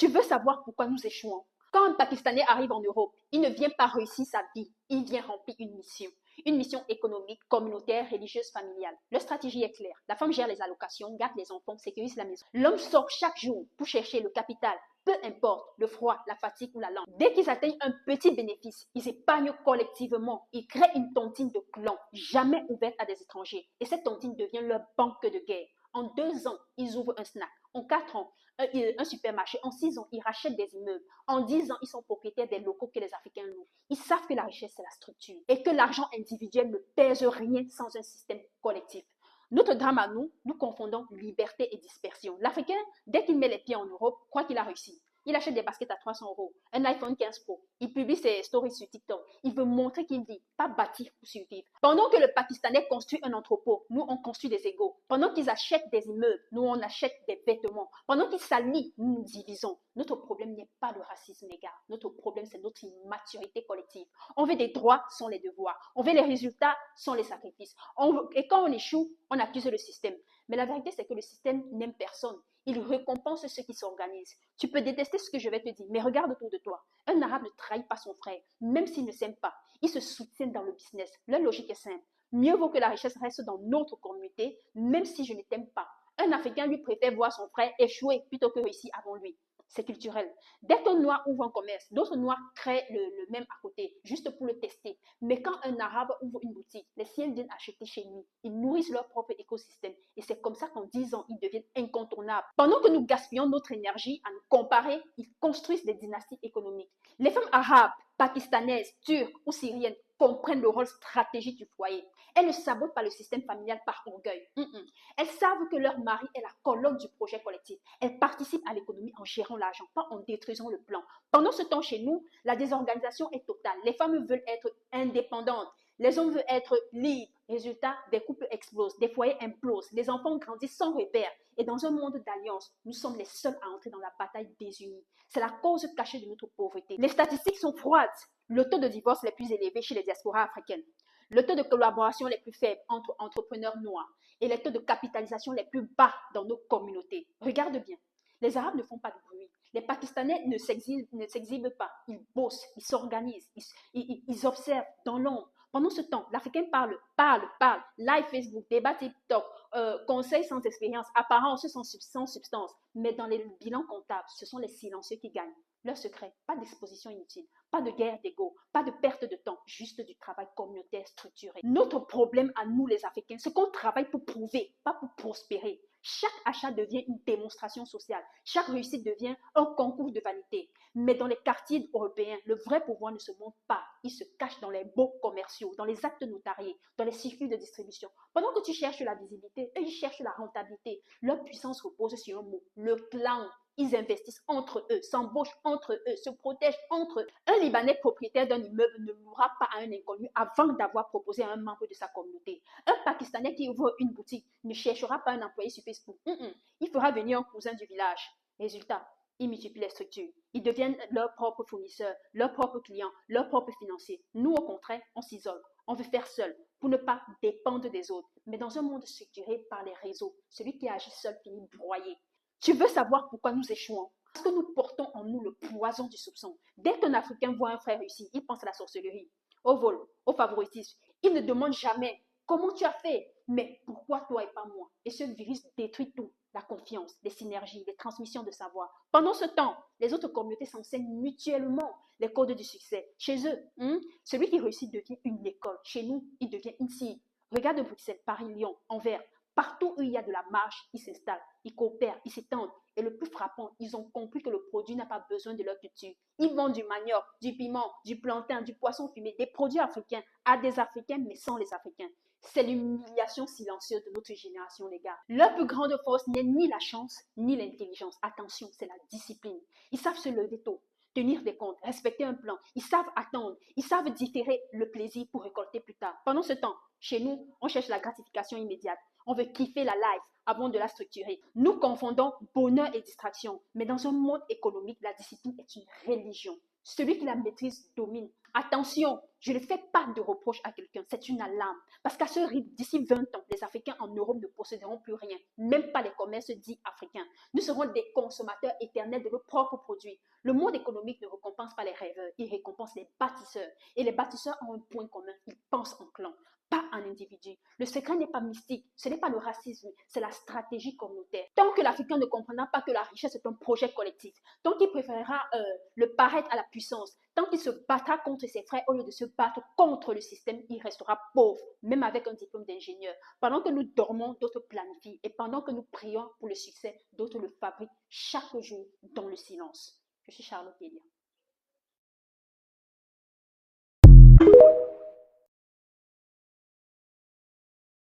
Tu veux savoir pourquoi nous échouons? Quand un Pakistanais arrive en Europe, il ne vient pas réussir sa vie, il vient remplir une mission. Une mission économique, communautaire, religieuse, familiale. Leur stratégie est claire. La femme gère les allocations, garde les enfants, sécurise la maison. L'homme sort chaque jour pour chercher le capital, peu importe le froid, la fatigue ou la langue. Dès qu'ils atteignent un petit bénéfice, ils épargnent collectivement. Ils créent une tontine de clan, jamais ouverte à des étrangers. Et cette tontine devient leur banque de guerre. En 2 ans, ils ouvrent un snack. En 4 ans, un supermarché. En 6 ans, ils rachètent des immeubles. En 10 ans, ils sont propriétaires des locaux que les Africains louent. Ils savent que la richesse, c'est la structure et que l'argent individuel ne pèse rien sans un système collectif. Notre drame à nous, nous confondons liberté et dispersion. L'Africain, dès qu'il met les pieds en Europe, croit qu'il a réussi. Il achète des baskets à 300 euros, un iPhone 15 Pro. Il publie ses stories sur TikTok. Il veut montrer qu'il vit, pas bâtir pour survivre. Pendant que le Pakistanais construit un entrepôt, nous on construit des égaux. Pendant qu'ils achètent des immeubles, nous on achète des vêtements. Pendant qu'ils s'allient, nous nous divisons. Notre problème n'est pas le racisme, les gars. Notre problème, c'est notre immaturité collective. On veut des droits sans les devoirs. On veut les résultats sans les sacrifices. Et quand on échoue, on accuse le système. Mais la vérité, c'est que le système n'aime personne. Il récompense ceux qui s'organisent. Tu peux détester ce que je vais te dire, mais regarde autour de toi. Un arabe ne trahit pas son frère, même s'il ne s'aime pas. Ils se soutiennent dans le business. Leur logique est simple. Mieux vaut que la richesse reste dans notre communauté, même si je ne t'aime pas. Un Africain lui préfère voir son frère échouer plutôt que réussir avant lui. C'est culturel. Dès qu'un noir ouvre un commerce, d'autres noirs créent le même à côté, juste pour le tester. Mais quand un arabe ouvre une boutique, les siens viennent acheter chez lui. Ils nourrissent leur propre écosystème. Et c'est comme ça qu'en 10 ans, ils deviennent incontournables. Pendant que nous gaspillons notre énergie à nous comparer, ils construisent des dynasties économiques. Les femmes arabes, pakistanaises, turques ou syriennes comprennent le rôle stratégique du foyer. Elles ne sabotent pas le système familial par orgueil. Elles savent que leur mari est la colonne du projet collectif. Elles participent à l'économie en gérant l'argent, pas en détruisant le plan. Pendant ce temps, chez nous, la désorganisation est totale. Les femmes veulent être indépendantes. Les hommes veulent être libres. Résultat, des couples explosent, des foyers implosent, les enfants grandissent sans repère. Et dans un monde d'alliance, nous sommes les seuls à entrer dans la bataille désunie. C'est la cause cachée de notre pauvreté. Les statistiques sont froides. Le taux de divorce est plus élevé chez les diasporas africaines. Le taux de collaboration est plus faible entre entrepreneurs noirs et les taux de capitalisation les plus bas dans nos communautés. Regarde bien, les Arabes ne font pas de bruit. Les Pakistanais ne s'exhibent pas. Ils bossent, ils s'organisent, ils observent dans l'ombre. Pendant ce temps, l'Africain parle, live Facebook, débat TikTok, conseils sans expérience, apparence sans substance. Mais dans les bilans comptables, ce sont les silencieux qui gagnent. Leur secret, pas d'exposition inutile, pas de guerre d'ego, pas de perte de temps, juste du travail communautaire structuré. Notre problème à nous les Africains, c'est qu'on travaille pour prouver, pas pour prospérer. Chaque achat devient une démonstration sociale. Chaque réussite devient un concours de vanité. Mais dans les quartiers européens, le vrai pouvoir ne se montre pas. Il se cache dans les baux commerciaux, dans les actes notariés, dans les circuits de distribution. Pendant que tu cherches la visibilité, eux, ils cherchent la rentabilité. Leur puissance repose sur un mot, le clan. Ils investissent entre eux, s'embauchent entre eux, se protègent entre eux. Un Libanais propriétaire d'un immeuble ne louera pas à un inconnu avant d'avoir proposé à un membre de sa communauté. Un Pakistanais qui ouvre une boutique ne cherchera pas un employé sur Facebook. Il fera venir un cousin du village. Résultat, ils multiplient les structures. Ils deviennent leurs propres fournisseurs, leurs propres clients, leurs propres financiers. Nous, au contraire, on s'isole. On veut faire seul pour ne pas dépendre des autres. Mais dans un monde structuré par les réseaux, celui qui agit seul finit broyé. Tu veux savoir pourquoi nous échouons? Parce que nous portons en nous le poison du soupçon. Dès qu'un Africain voit un frère réussir, il pense à la sorcellerie, au vol, au favoritisme. Il ne demande jamais comment tu as fait, mais pourquoi toi et pas moi? Et ce virus détruit tout. La confiance, les synergies, les transmissions de savoir. Pendant ce temps, les autres communautés s'enseignent mutuellement les codes du succès. Chez eux, celui qui réussit devient une école. Chez nous, il devient une cible. Regarde Bruxelles, Paris, Lyon, Anvers. Partout où il y a de la marge, ils s'installent, ils coopèrent, ils s'étendent. Et le plus frappant, ils ont compris que le produit n'a pas besoin de leur culture. Ils vendent du manioc, du piment, du plantain, du poisson fumé, des produits africains à des Africains, mais sans les Africains. C'est l'humiliation silencieuse de notre génération, les gars. Leur plus grande force n'est ni la chance, ni l'intelligence. Attention, c'est la discipline. Ils savent se lever tôt, tenir des comptes, respecter un plan. Ils savent attendre, ils savent différer le plaisir pour récolter plus tard. Pendant ce temps, chez nous, on cherche la gratification immédiate. On veut kiffer la life avant de la structurer. Nous confondons bonheur et distraction. Mais dans un monde économique, la discipline est une religion. Celui qui la maîtrise domine. Attention, je ne fais pas de reproche à quelqu'un, c'est une alarme. Parce qu'à ce rythme, d'ici 20 ans, les Africains en Europe ne posséderont plus rien, même pas les commerces dits africains. Nous serons des consommateurs éternels de nos propres produits. Le monde économique ne récompense pas les rêveurs, il récompense les bâtisseurs. Et les bâtisseurs ont un point commun, ils pensent en clan, pas en individu. Le secret n'est pas mystique, ce n'est pas le racisme, c'est la stratégie communautaire. Tant que l'Africain ne comprendra pas que la richesse est un projet collectif, tant qu'il préférera le paraître à la puissance, tant qu'il se battra contre ses frères au lieu de se battre contre le système, il restera pauvre, même avec un diplôme d'ingénieur. Pendant que nous dormons, d'autres planifient. Et pendant que nous prions pour le succès, d'autres le fabriquent chaque jour dans le silence. Je suis Charlotte Elia.